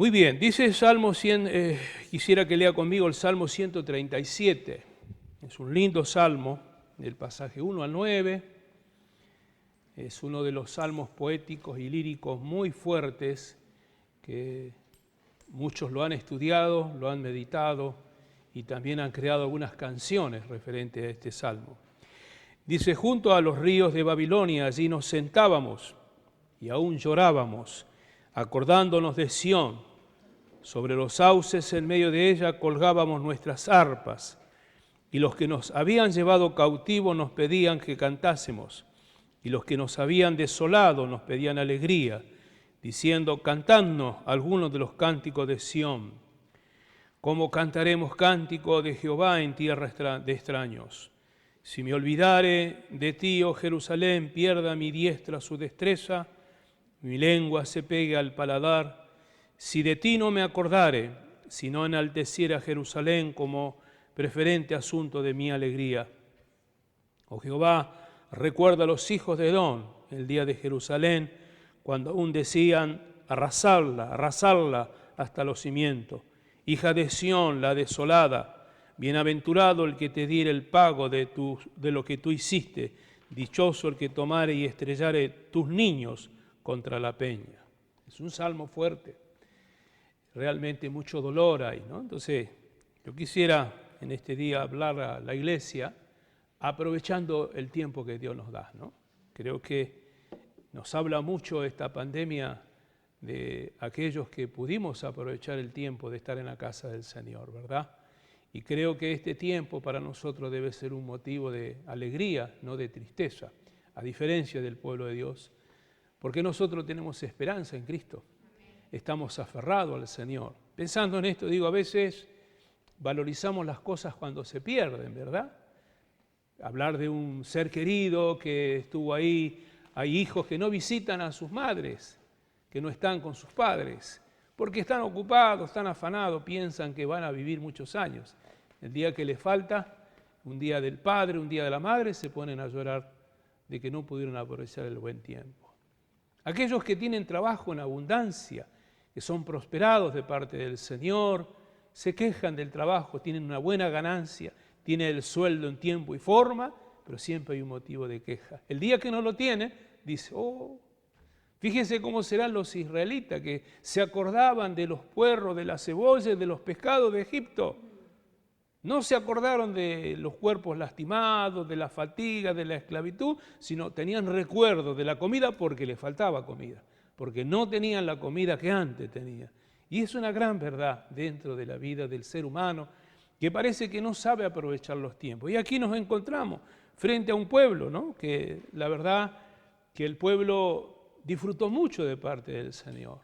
Muy bien, dice el Salmo 100, quisiera que lea conmigo el Salmo 137. Es un lindo salmo, del pasaje 1 al 9. Es uno de los salmos poéticos y líricos muy fuertes que muchos lo han estudiado, lo han meditado y también han creado algunas canciones referentes a este salmo. Dice, junto a los ríos de Babilonia allí nos sentábamos y aún llorábamos, acordándonos de Sión. Sobre los sauces en medio de ella colgábamos nuestras arpas, y los que nos habían llevado cautivos nos pedían que cantásemos, y los que nos habían desolado nos pedían alegría, diciendo, cantadnos algunos de los cánticos de Sión. ¿Cómo cantaremos cántico de Jehová en tierra de extraños? Si me olvidare de ti, oh Jerusalén, pierda mi diestra su destreza, mi lengua se pegue al paladar. Si de ti no me acordare, si no enalteciera Jerusalén como preferente asunto de mi alegría. Oh Jehová, recuerda a los hijos de Edom, el día de Jerusalén, cuando aún decían, arrasarla hasta los cimientos. Hija de Sión, la desolada, bienaventurado el que te diere el pago de lo que tú hiciste, dichoso el que tomare y estrellare tus niños contra la peña. Es un salmo fuerte. Realmente mucho dolor hay, ¿no? Entonces, yo quisiera en este día hablar a la iglesia aprovechando el tiempo que Dios nos da, ¿no? Creo que nos habla mucho esta pandemia de aquellos que pudimos aprovechar el tiempo de estar en la casa del Señor, ¿verdad? Y creo que este tiempo para nosotros debe ser un motivo de alegría, no de tristeza, a diferencia del pueblo de Dios, porque nosotros tenemos esperanza en Cristo. Estamos aferrados al Señor. Pensando en esto, digo, a veces valorizamos las cosas cuando se pierden, ¿verdad? Hablar de un ser querido que estuvo ahí, hay hijos que no visitan a sus madres, que no están con sus padres, porque están ocupados, están afanados, piensan que van a vivir muchos años. El día que les falta, un día del padre, un día de la madre, se ponen a llorar de que no pudieron aprovechar el buen tiempo. Aquellos que tienen trabajo en abundancia, que son prosperados de parte del Señor, se quejan del trabajo, tienen una buena ganancia, tienen el sueldo en tiempo y forma, pero siempre hay un motivo de queja. El día que no lo tiene, dice, fíjense cómo serán los israelitas, que se acordaban de los puerros, de las cebollas, de los pescados de Egipto. No se acordaron de los cuerpos lastimados, de la fatiga, de la esclavitud, sino tenían recuerdo de la comida porque les faltaba comida, porque no tenían la comida que antes tenían. Y es una gran verdad dentro de la vida del ser humano que parece que no sabe aprovechar los tiempos. Y aquí nos encontramos frente a un pueblo, ¿no? Que la verdad que el pueblo disfrutó mucho de parte del Señor.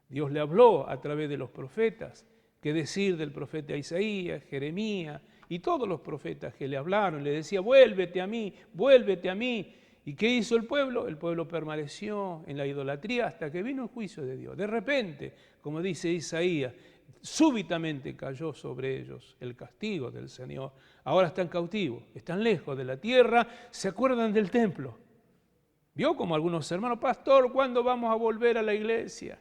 Dios le habló a través de los profetas. ¿Qué decir del profeta Isaías, Jeremías y todos los profetas que le hablaron? Le decía, vuélvete a mí, vuélvete a mí. ¿Y qué hizo el pueblo? El pueblo permaneció en la idolatría hasta que vino el juicio de Dios. De repente, como dice Isaías, súbitamente cayó sobre ellos el castigo del Señor. Ahora están cautivos, están lejos de la tierra, se acuerdan del templo. ¿Vio como algunos hermanos, pastor, ¿cuándo vamos a volver a la iglesia?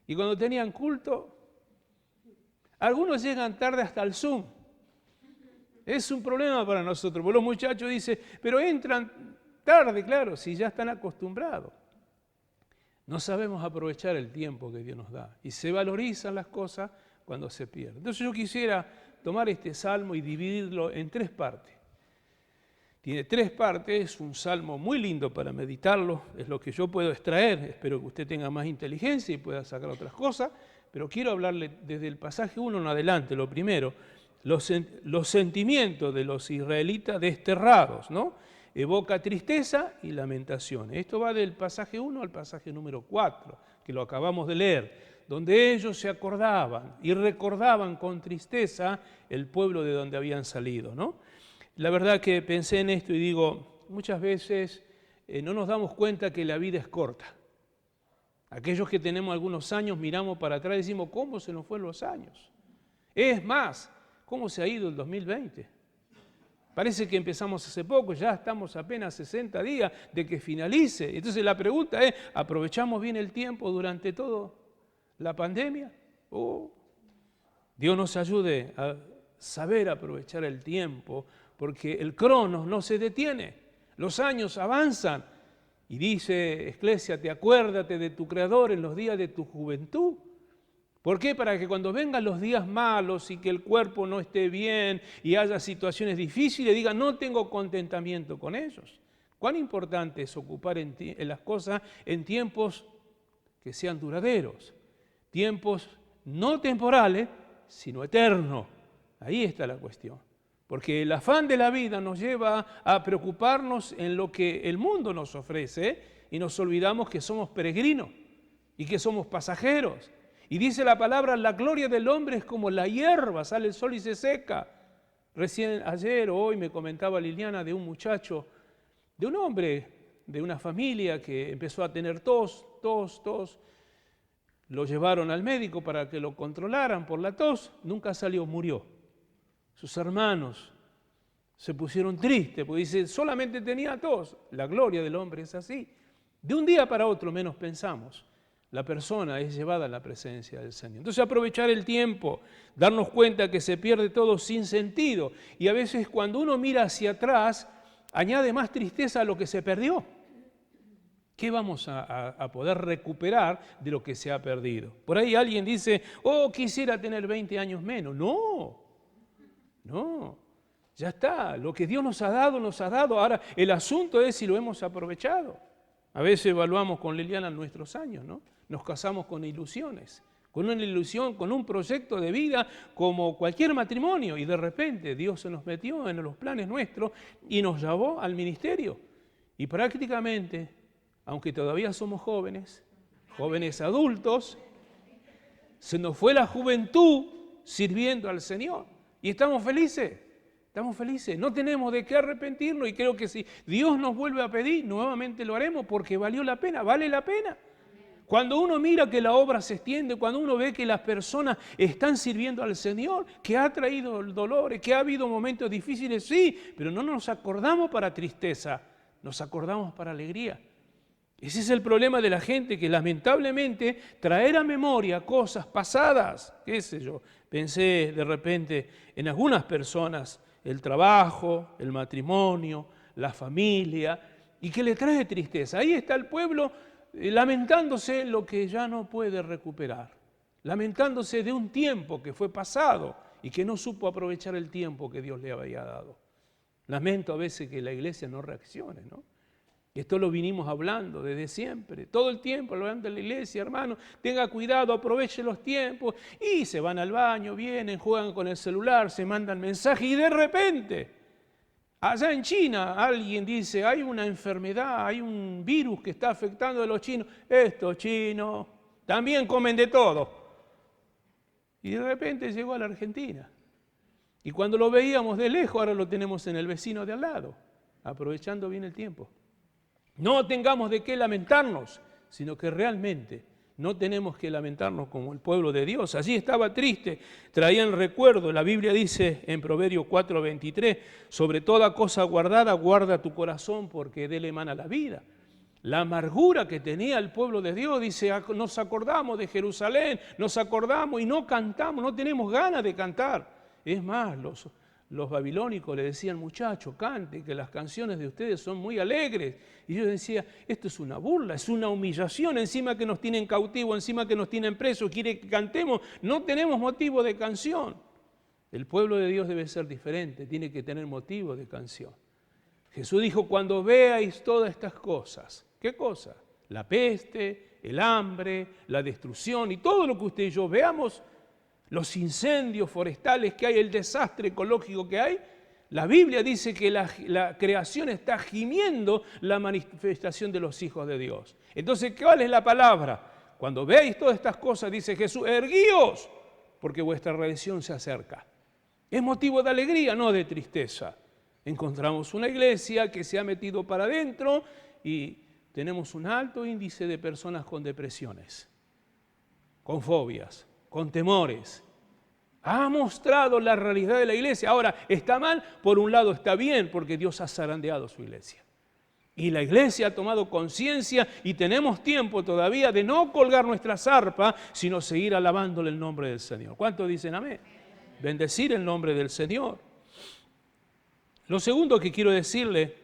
Y cuando tenían culto, algunos llegan tarde hasta el Zoom. Es un problema para nosotros, porque los muchachos dicen, pero entran tarde, claro, si ya están acostumbrados. No sabemos aprovechar el tiempo que Dios nos da y se valorizan las cosas cuando se pierden. Entonces yo quisiera tomar este salmo y dividirlo en 3 partes. Tiene 3 partes, es un salmo muy lindo para meditarlo, es lo que yo puedo extraer, espero que usted tenga más inteligencia y pueda sacar otras cosas, pero quiero hablarle desde el pasaje 1 en adelante, lo primero, los sentimientos de los israelitas desterrados, ¿no? Evoca tristeza y lamentaciones. Esto va del pasaje 1 al pasaje número 4, que lo acabamos de leer, donde ellos se acordaban y recordaban con tristeza el pueblo de donde habían salido, ¿no? La verdad que pensé en esto y digo, muchas veces no nos damos cuenta que la vida es corta. Aquellos que tenemos algunos años miramos para atrás y decimos, ¿cómo se nos fueron los años? Es más, ¿cómo se ha ido el 2020? Parece que empezamos hace poco, ya estamos apenas 60 días de que finalice. Entonces la pregunta es, ¿aprovechamos bien el tiempo durante toda la pandemia? Dios nos ayude a saber aprovechar el tiempo, porque el cronos no se detiene, los años avanzan. Y dice Eclesiastés, acuérdate de tu Creador en los días de tu juventud. ¿Por qué? Para que cuando vengan los días malos y que el cuerpo no esté bien y haya situaciones difíciles, diga, no tengo contentamiento con ellos. Cuán importante es ocupar en las cosas en tiempos que sean duraderos, tiempos no temporales, sino eternos. Ahí está la cuestión. Porque el afán de la vida nos lleva a preocuparnos en lo que el mundo nos ofrece y nos olvidamos que somos peregrinos y que somos pasajeros. Y dice la palabra, la gloria del hombre es como la hierba, sale el sol y se seca. Recién ayer o hoy me comentaba Liliana de un muchacho, de un hombre, de una familia que empezó a tener tos. Lo llevaron al médico para que lo controlaran por la tos, nunca salió, murió. Sus hermanos se pusieron tristes, porque dice, solamente tenía tos. La gloria del hombre es así. De un día para otro, menos pensamos, la persona es llevada a la presencia del Señor. Entonces aprovechar el tiempo, darnos cuenta que se pierde todo sin sentido. Y a veces cuando uno mira hacia atrás, añade más tristeza a lo que se perdió. ¿Qué vamos a poder recuperar de lo que se ha perdido? Por ahí alguien dice, quisiera tener 20 años menos. No, ya está. Lo que Dios nos ha dado. Ahora, el asunto es si lo hemos aprovechado. A veces evaluamos con Liliana nuestros años, ¿no? Nos casamos con ilusiones, con una ilusión, con un proyecto de vida como cualquier matrimonio. Y de repente Dios se nos metió en los planes nuestros y nos llevó al ministerio. Y prácticamente, aunque todavía somos jóvenes adultos, se nos fue la juventud sirviendo al Señor. Y estamos felices, no tenemos de qué arrepentirnos y creo que si Dios nos vuelve a pedir, nuevamente lo haremos porque valió la pena, vale la pena. Cuando uno mira que la obra se extiende, cuando uno ve que las personas están sirviendo al Señor, que ha traído dolores, que ha habido momentos difíciles, sí, pero no nos acordamos para tristeza, nos acordamos para alegría. Ese es el problema de la gente, que lamentablemente traer a memoria cosas pasadas, qué sé yo, pensé de repente en algunas personas, el trabajo, el matrimonio, la familia, y que le trae tristeza. Ahí está el pueblo lamentándose lo que ya no puede recuperar, lamentándose de un tiempo que fue pasado y que no supo aprovechar el tiempo que Dios le había dado. Lamento a veces que la iglesia no reaccione, ¿no? Esto lo vinimos hablando desde siempre, todo el tiempo hablando de la iglesia, hermano, tenga cuidado, aproveche los tiempos, y se van al baño, vienen, juegan con el celular, se mandan mensajes y de repente, allá en China alguien dice, hay una enfermedad, hay un virus que está afectando a los chinos, estos chinos también comen de todo. Y de repente llegó a la Argentina. Y cuando lo veíamos de lejos, ahora lo tenemos en el vecino de al lado, aprovechando bien el tiempo. No tengamos de qué lamentarnos, sino que realmente no tenemos que lamentarnos como el pueblo de Dios. Allí estaba triste, traían recuerdo. La Biblia dice en Proverbios 4:23, sobre toda cosa guardada, guarda tu corazón porque de él emana la vida. La amargura que tenía el pueblo de Dios, dice, nos acordamos de Jerusalén, nos acordamos y no cantamos, no tenemos ganas de cantar. Es más, los babilónicos le decían, muchachos, cante, que las canciones de ustedes son muy alegres. Y yo decía, esto es una burla, es una humillación, encima que nos tienen cautivos, encima que nos tienen presos, quiere que cantemos, no tenemos motivo de canción. El pueblo de Dios debe ser diferente, tiene que tener motivo de canción. Jesús dijo, cuando veáis todas estas cosas, ¿qué cosas? La peste, el hambre, la destrucción y todo lo que usted y yo veamos, los incendios forestales que hay, el desastre ecológico que hay, la Biblia dice que la creación está gimiendo la manifestación de los hijos de Dios. Entonces, ¿cuál es la palabra? Cuando veáis todas estas cosas, dice Jesús, erguíos, porque vuestra redención se acerca. Es motivo de alegría, no de tristeza. Encontramos una iglesia que se ha metido para adentro y tenemos un alto índice de personas con depresiones, con fobias, con temores. Ha mostrado la realidad de la iglesia. Ahora, ¿está mal? Por un lado está bien, porque Dios ha zarandeado su iglesia. Y la iglesia ha tomado conciencia y tenemos tiempo todavía de no colgar nuestra zarpa, sino seguir alabándole el nombre del Señor. ¿Cuántos dicen amén? Bendecir el nombre del Señor. Lo segundo que quiero decirle,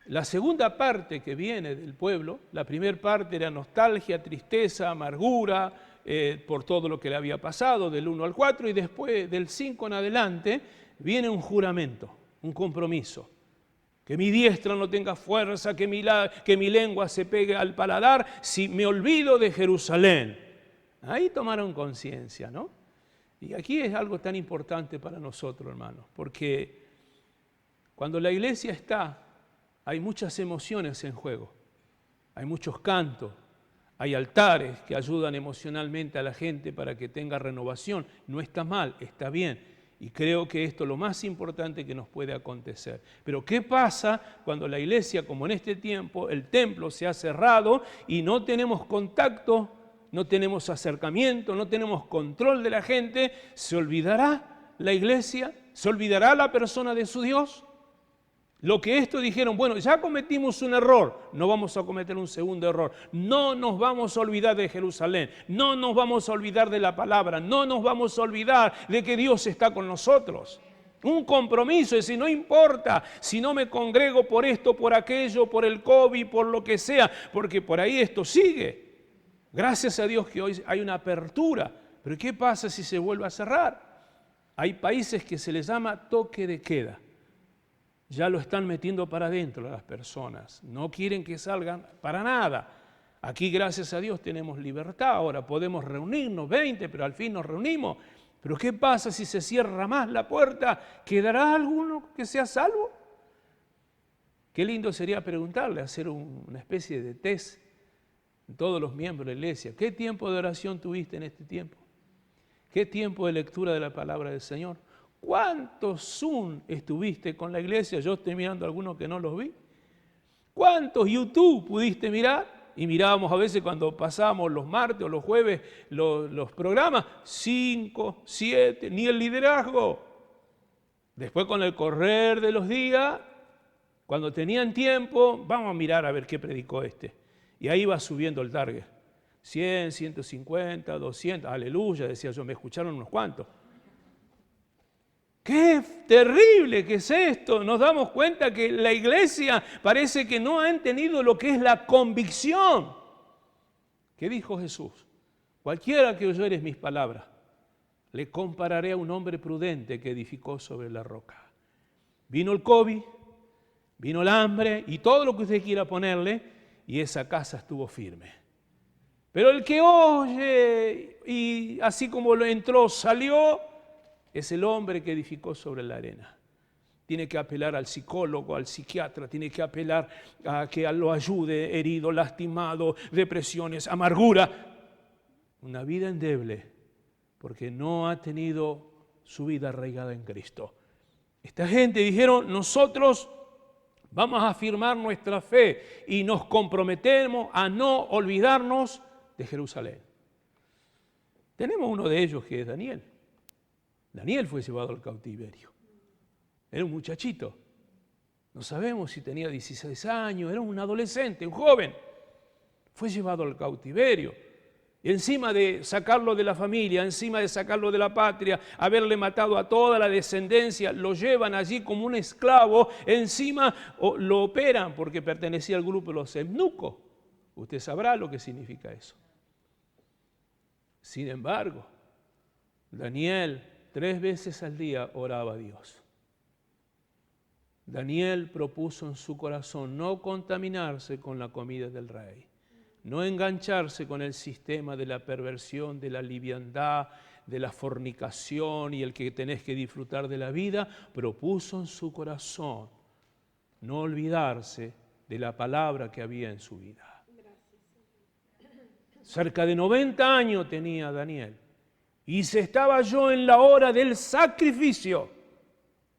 la segunda parte que viene del pueblo, la primera parte era nostalgia, tristeza, amargura, por todo lo que le había pasado, del 1 al 4, y después del 5 en adelante viene un juramento, un compromiso. Que mi diestra no tenga fuerza, que mi lengua se pegue al paladar, si me olvido de Jerusalén. Ahí tomaron conciencia, ¿no? Y aquí es algo tan importante para nosotros, hermanos, porque cuando la iglesia está, hay muchas emociones en juego, hay muchos cantos, hay altares que ayudan emocionalmente a la gente para que tenga renovación. No está mal, está bien. Y creo que esto es lo más importante que nos puede acontecer. Pero ¿qué pasa cuando la iglesia, como en este tiempo, el templo se ha cerrado y no tenemos contacto, no tenemos acercamiento, no tenemos control de la gente? ¿Se olvidará la iglesia? ¿Se olvidará la persona de su Dios? Lo que estos dijeron, bueno, ya cometimos un error, no vamos a cometer un segundo error. No nos vamos a olvidar de Jerusalén, no nos vamos a olvidar de la palabra, no nos vamos a olvidar de que Dios está con nosotros. Un compromiso, es decir, no importa si no me congrego por esto, por aquello, por el COVID, por lo que sea, porque por ahí esto sigue. Gracias a Dios que hoy hay una apertura, pero ¿qué pasa si se vuelve a cerrar? Hay países que se les llama toque de queda. Ya lo están metiendo para adentro a las personas. No quieren que salgan para nada. Aquí, gracias a Dios, tenemos libertad. Ahora podemos reunirnos 20, pero al fin nos reunimos. Pero ¿qué pasa si se cierra más la puerta? ¿Quedará alguno que sea salvo? Qué lindo sería preguntarle, hacer una especie de test a todos los miembros de la iglesia. ¿Qué tiempo de oración tuviste en este tiempo? ¿Qué tiempo de lectura de la palabra del Señor? ¿Cuántos Zoom estuviste con la iglesia? Yo estoy mirando algunos que no los vi. ¿Cuántos YouTube pudiste mirar? Y mirábamos a veces cuando pasábamos los martes o los jueves los programas, 5, 7, ni el liderazgo. Después con el correr de los días, cuando tenían tiempo, vamos a mirar a ver qué predicó este. Y ahí va subiendo el target. 100, 150, 200, aleluya, decía yo, me escucharon unos cuantos. ¡Qué terrible que es esto! Nos damos cuenta que la iglesia parece que no ha entendido lo que es la convicción. ¿Qué dijo Jesús? Cualquiera que oyere mis palabras, le compararé a un hombre prudente que edificó sobre la roca. Vino el COVID, vino el hambre y todo lo que usted quiera ponerle, y esa casa estuvo firme. Pero el que oye y así como lo entró, salió, es el hombre que edificó sobre la arena. Tiene que apelar al psicólogo, al psiquiatra, tiene que apelar a que lo ayude, herido, lastimado, depresiones, amargura. Una vida endeble, porque no ha tenido su vida arraigada en Cristo. Esta gente dijeron, nosotros vamos a afirmar nuestra fe y nos comprometemos a no olvidarnos de Jerusalén. Tenemos uno de ellos que es Daniel. Daniel fue llevado al cautiverio. Era un muchachito. No sabemos si tenía 16 años, era un adolescente, un joven. Fue llevado al cautiverio. Y encima de sacarlo de la familia, encima de sacarlo de la patria, haberle matado a toda la descendencia, lo llevan allí como un esclavo, encima lo operan porque pertenecía al grupo de los eunucos. Usted sabrá lo que significa eso. Sin embargo, Daniel 3 veces al día oraba a Dios. Daniel propuso en su corazón no contaminarse con la comida del rey, no engancharse con el sistema de la perversión, de la liviandad, de la fornicación y el que tenés que disfrutar de la vida. Propuso en su corazón no olvidarse de la palabra que había en su vida. Cerca de 90 años tenía Daniel. Y se estaba yo en la hora del sacrificio.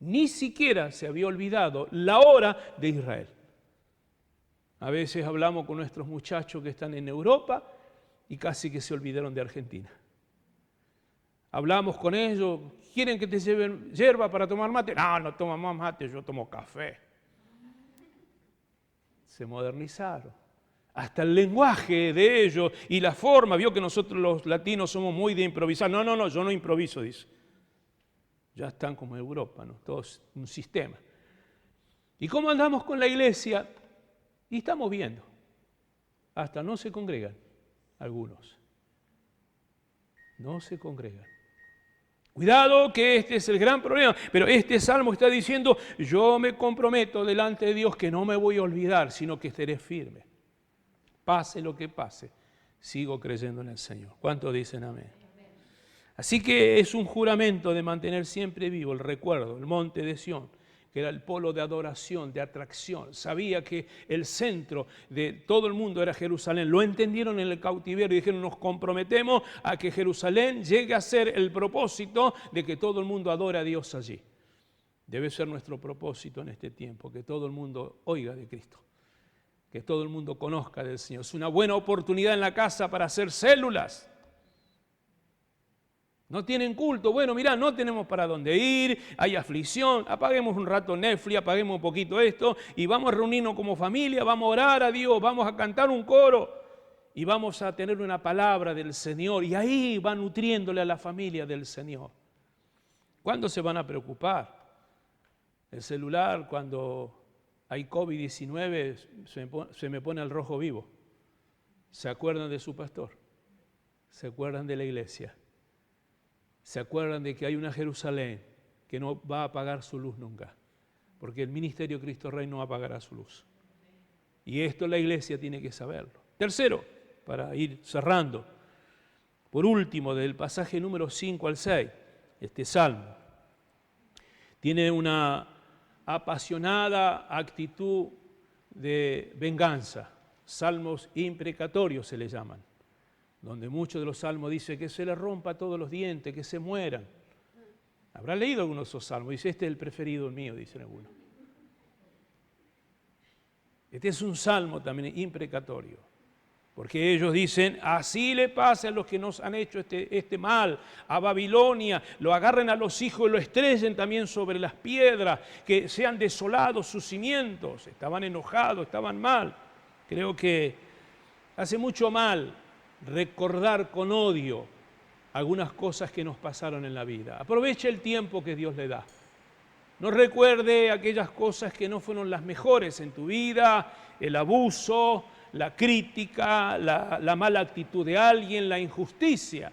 Ni siquiera se había olvidado la hora de Israel. A veces hablamos con nuestros muchachos que están en Europa y casi que se olvidaron de Argentina. Hablamos con ellos, ¿quieren que te lleven hierba para tomar mate? No, no tomamos mate, yo tomo café. se modernizaron. Hasta el lenguaje de ellos y la forma, vio que nosotros los latinos somos muy de improvisar. No, yo no improviso, dice. Ya están como en Europa, ¿no? Todo es un sistema. ¿Y cómo andamos con la iglesia? Y estamos viendo. Hasta no se congregan algunos. No se congregan. Cuidado que este es el gran problema. Pero este salmo está diciendo, yo me comprometo delante de Dios que no me voy a olvidar, sino que estaré firme. Pase lo que pase, sigo creyendo en el Señor. ¿Cuántos dicen amén? Así que es un juramento de mantener siempre vivo el recuerdo, el monte de Sión, que era el polo de adoración, de atracción. Sabía que el centro de todo el mundo era Jerusalén. Lo entendieron en el cautiverio y dijeron, nos comprometemos a que Jerusalén llegue a ser el propósito de que todo el mundo adore a Dios allí. Debe ser nuestro propósito en este tiempo, que todo el mundo oiga de Cristo, que todo el mundo conozca del Señor. Es una buena oportunidad en la casa para hacer células. No tienen culto, bueno, mirá, no tenemos para dónde ir, hay aflicción, apaguemos un rato Netflix, apaguemos un poquito esto y vamos a reunirnos como familia, vamos a orar a Dios, vamos a cantar un coro y vamos a tener una palabra del Señor y ahí va nutriéndole a la familia del Señor. ¿Cuándo se van a preocupar? El celular, cuando hay COVID-19, se me pone al rojo vivo. ¿Se acuerdan de su pastor? ¿Se acuerdan de la iglesia? ¿Se acuerdan de que hay una Jerusalén que no va a apagar su luz nunca? Porque el ministerio Cristo Rey no apagará su luz. Y esto la iglesia tiene que saberlo. Tercero, para ir cerrando, por último, del pasaje número 5 al 6, este salmo tiene una apasionada actitud de venganza. Salmos imprecatorios se le llaman, donde muchos de los salmos dicen que se le rompa todos los dientes, que se mueran. Habrá leído algunos de esos salmos, dice, este es el preferido mío, dicen algunos. Este es un salmo también imprecatorio, porque ellos dicen, así le pasa a los que nos han hecho este mal, a Babilonia, lo agarren a los hijos y lo estrellen también sobre las piedras, que sean desolados sus cimientos. Estaban enojados, estaban mal. Creo que hace mucho mal recordar con odio algunas cosas que nos pasaron en la vida. Aproveche el tiempo que Dios le da. No recuerde aquellas cosas que no fueron las mejores en tu vida, el abuso, la crítica, la mala actitud de alguien, la injusticia.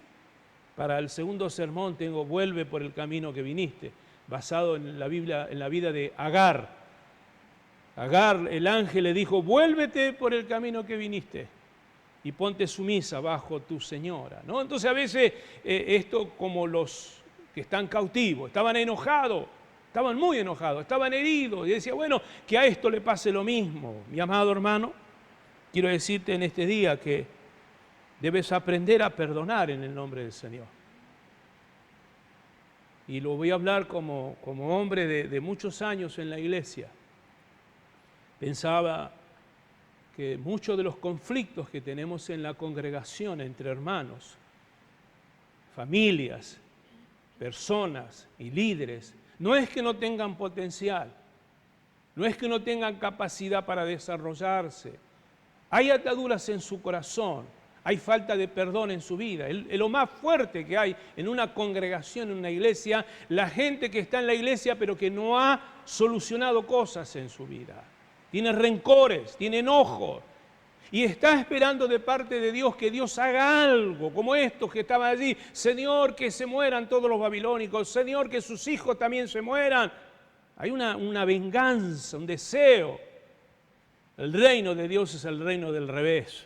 Para el segundo sermón tengo vuelve por el camino que viniste, basado en la Biblia, en la vida de Agar. Agar, el ángel le dijo, vuélvete por el camino que viniste y ponte sumisa bajo tu señora, ¿no? Entonces a veces esto como los que están cautivos, estaban enojados, estaban muy enojados, estaban heridos y decía, bueno, que a esto le pase lo mismo. Mi amado hermano, quiero decirte en este día que debes aprender a perdonar en el nombre del Señor. Y lo voy a hablar como hombre de muchos años en la iglesia. Pensaba que muchos de los conflictos que tenemos en la congregación entre hermanos, familias, personas y líderes, no es que no tengan potencial, no es que no tengan capacidad para desarrollarse. Hay ataduras en su corazón, hay falta de perdón en su vida. Lo más fuerte que hay en una congregación, en una iglesia, la gente que está en la iglesia pero que no ha solucionado cosas en su vida. Tiene rencores, tiene enojos y está esperando de parte de Dios que Dios haga algo, como estos que estaban allí. Señor, que se mueran todos los babilónicos, Señor, que sus hijos también se mueran. Hay una venganza, un deseo. El reino de Dios es el reino del revés.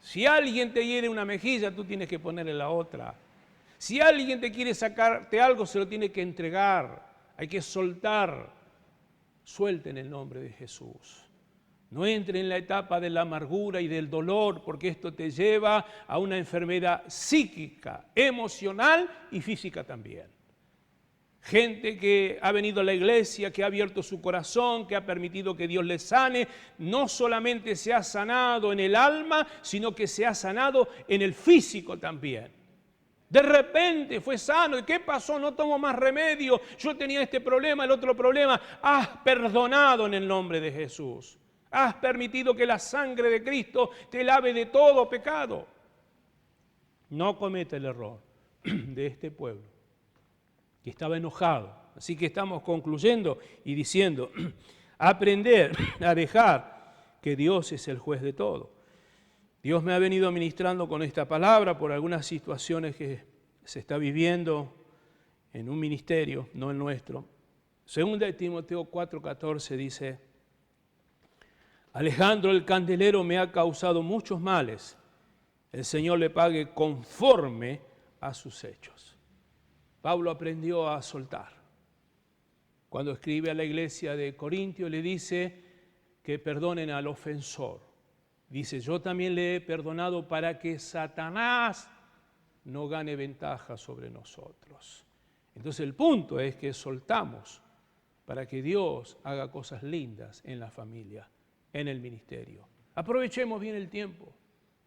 Si alguien te hiere una mejilla, tú tienes que ponerle la otra. Si alguien te quiere sacarte algo, se lo tiene que entregar. Hay que soltar. Suelte en el nombre de Jesús. No entre en la etapa de la amargura y del dolor, porque esto te lleva a una enfermedad psíquica, emocional y física también. Gente que ha venido a la iglesia, que ha abierto su corazón, que ha permitido que Dios les sane, no solamente se ha sanado en el alma, sino que se ha sanado en el físico también. De repente fue sano. ¿Y qué pasó? No tomo más remedio. Yo tenía este problema, el otro problema. Has perdonado en el nombre de Jesús. Has permitido que la sangre de Cristo te lave de todo pecado. No cometa el error de este pueblo, que estaba enojado. Así que estamos concluyendo y diciendo, aprender a dejar que Dios es el juez de todo. Dios me ha venido ministrando con esta palabra por algunas situaciones que se está viviendo en un ministerio, no el nuestro. Segunda de Timoteo 4:14 dice, Alejandro el candelero me ha causado muchos males. El Señor le pague conforme a sus hechos. Pablo aprendió a soltar. Cuando escribe a la iglesia de Corintio le dice que perdonen al ofensor. Dice, yo también le he perdonado para que Satanás no gane ventaja sobre nosotros. Entonces el punto es que soltamos para que Dios haga cosas lindas en la familia, en el ministerio. Aprovechemos bien el tiempo.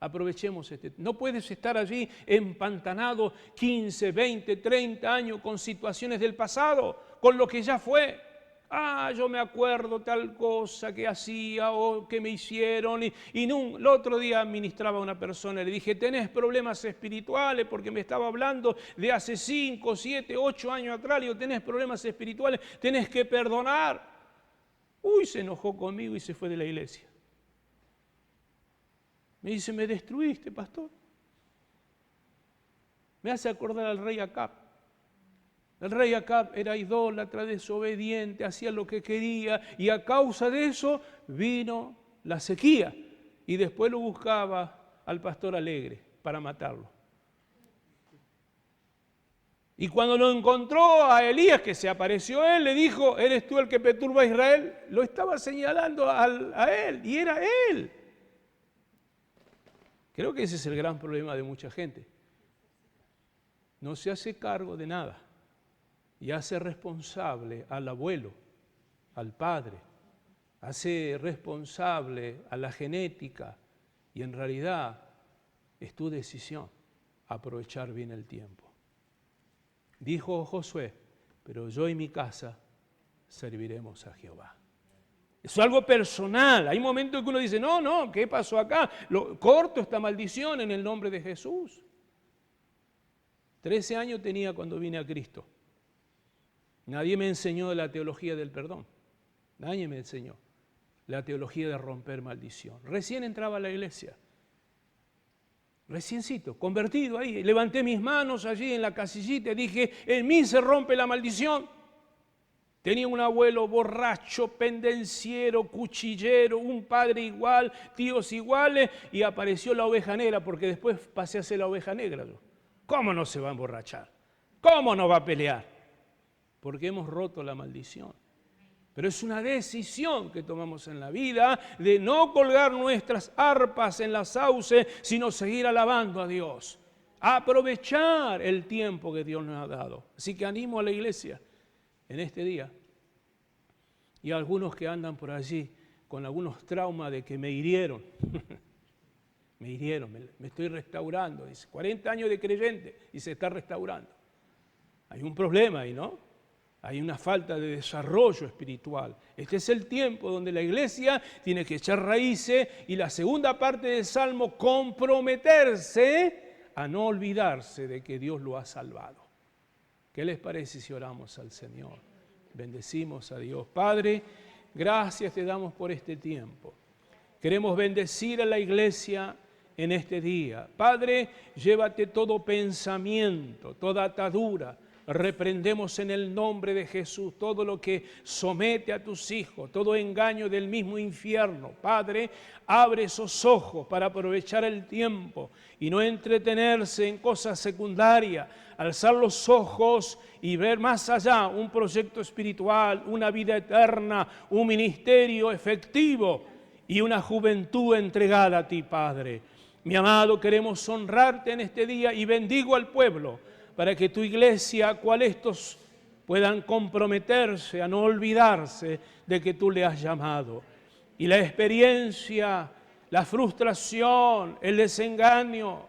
Aprovechemos no puedes estar allí empantanado 15, 20, 30 años con situaciones del pasado, con lo que ya fue. Yo me acuerdo tal cosa que hacía o que me hicieron. El otro día ministraba a una persona y le dije, ¿tenés problemas espirituales? Porque me estaba hablando de hace 5, 7, 8 años atrás. Le digo, ¿tenés problemas espirituales? Tenés que perdonar. Se enojó conmigo y se fue de la iglesia. Me dice, me destruiste, pastor. Me hace acordar al rey Acab. El rey Acab era idólatra, desobediente, hacía lo que quería y a causa de eso vino la sequía. Y después lo buscaba al pastor Alegre para matarlo. Y cuando lo encontró a Elías, que se apareció él, le dijo, ¿eres tú el que perturba a Israel? Lo estaba señalando a él y era él. Creo que ese es el gran problema de mucha gente. No se hace cargo de nada y hace responsable al abuelo, al padre, hace responsable a la genética y en realidad es tu decisión aprovechar bien el tiempo. Dijo Josué, pero yo y mi casa serviremos a Jehová. Es algo personal. Hay momentos que uno dice, no, ¿qué pasó acá? Corto esta maldición en el nombre de Jesús. 13 años tenía cuando vine a Cristo. Nadie me enseñó la teología del perdón. Nadie me enseñó la teología de romper maldición. Recién entraba a la iglesia. Reciencito, convertido ahí. Levanté mis manos allí en la casillita y dije, en mí se rompe la maldición. Tenía un abuelo borracho, pendenciero, cuchillero, un padre igual, tíos iguales, y apareció la oveja negra, porque después pasé a ser la oveja negra. ¿Cómo no se va a emborrachar? ¿Cómo no va a pelear? Porque hemos roto la maldición. Pero es una decisión que tomamos en la vida de no colgar nuestras arpas en la sauce, sino seguir alabando a Dios. Aprovechar el tiempo que Dios nos ha dado. Así que animo a la iglesia en este día, y a algunos que andan por allí con algunos traumas de que me hirieron, me estoy restaurando, dice, 40 años de creyente y se está restaurando. Hay un problema ahí, ¿no? Hay una falta de desarrollo espiritual. Este es el tiempo donde la iglesia tiene que echar raíces y la segunda parte del Salmo, comprometerse a no olvidarse de que Dios lo ha salvado. ¿Qué les parece si oramos al Señor? Bendecimos a Dios. Padre, gracias te damos por este tiempo. Queremos bendecir a la iglesia en este día. Padre, llévate todo pensamiento, toda atadura. Reprendemos en el nombre de Jesús todo lo que somete a tus hijos, todo engaño del mismo infierno. Padre, abre esos ojos para aprovechar el tiempo y no entretenerse en cosas secundarias. Alzar los ojos y ver más allá un proyecto espiritual, una vida eterna, un ministerio efectivo y una juventud entregada a ti, Padre. Mi amado, queremos honrarte en este día y bendigo al pueblo para que tu iglesia, cual estos, puedan comprometerse a no olvidarse de que tú le has llamado. Y la experiencia, la frustración, el desengaño,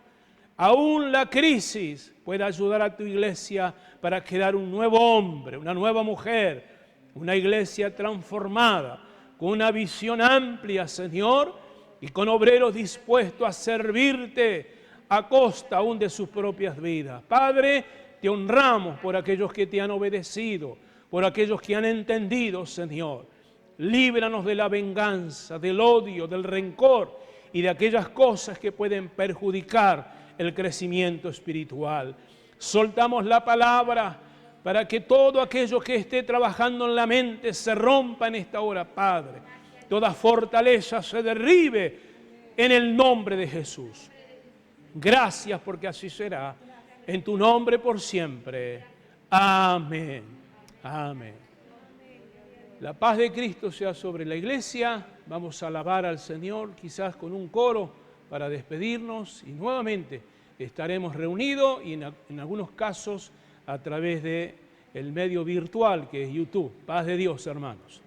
aún la crisis pueda ayudar a tu iglesia para crear un nuevo hombre, una nueva mujer, una iglesia transformada con una visión amplia, Señor, y con obreros dispuestos a servirte a costa aún de sus propias vidas. Padre, te honramos por aquellos que te han obedecido, por aquellos que han entendido, Señor. Líbranos de la venganza, del odio, del rencor y de aquellas cosas que pueden perjudicar el crecimiento espiritual. Soltamos la palabra para que todo aquello que esté trabajando en la mente se rompa en esta hora, Padre. Toda fortaleza se derribe en el nombre de Jesús. Gracias porque así será. En tu nombre por siempre. Amén. Amén. La paz de Cristo sea sobre la iglesia. Vamos a alabar al Señor, quizás con un coro para despedirnos. Y nuevamente estaremos reunidos y en algunos casos a través de el medio virtual que es YouTube. Paz de Dios, hermanos.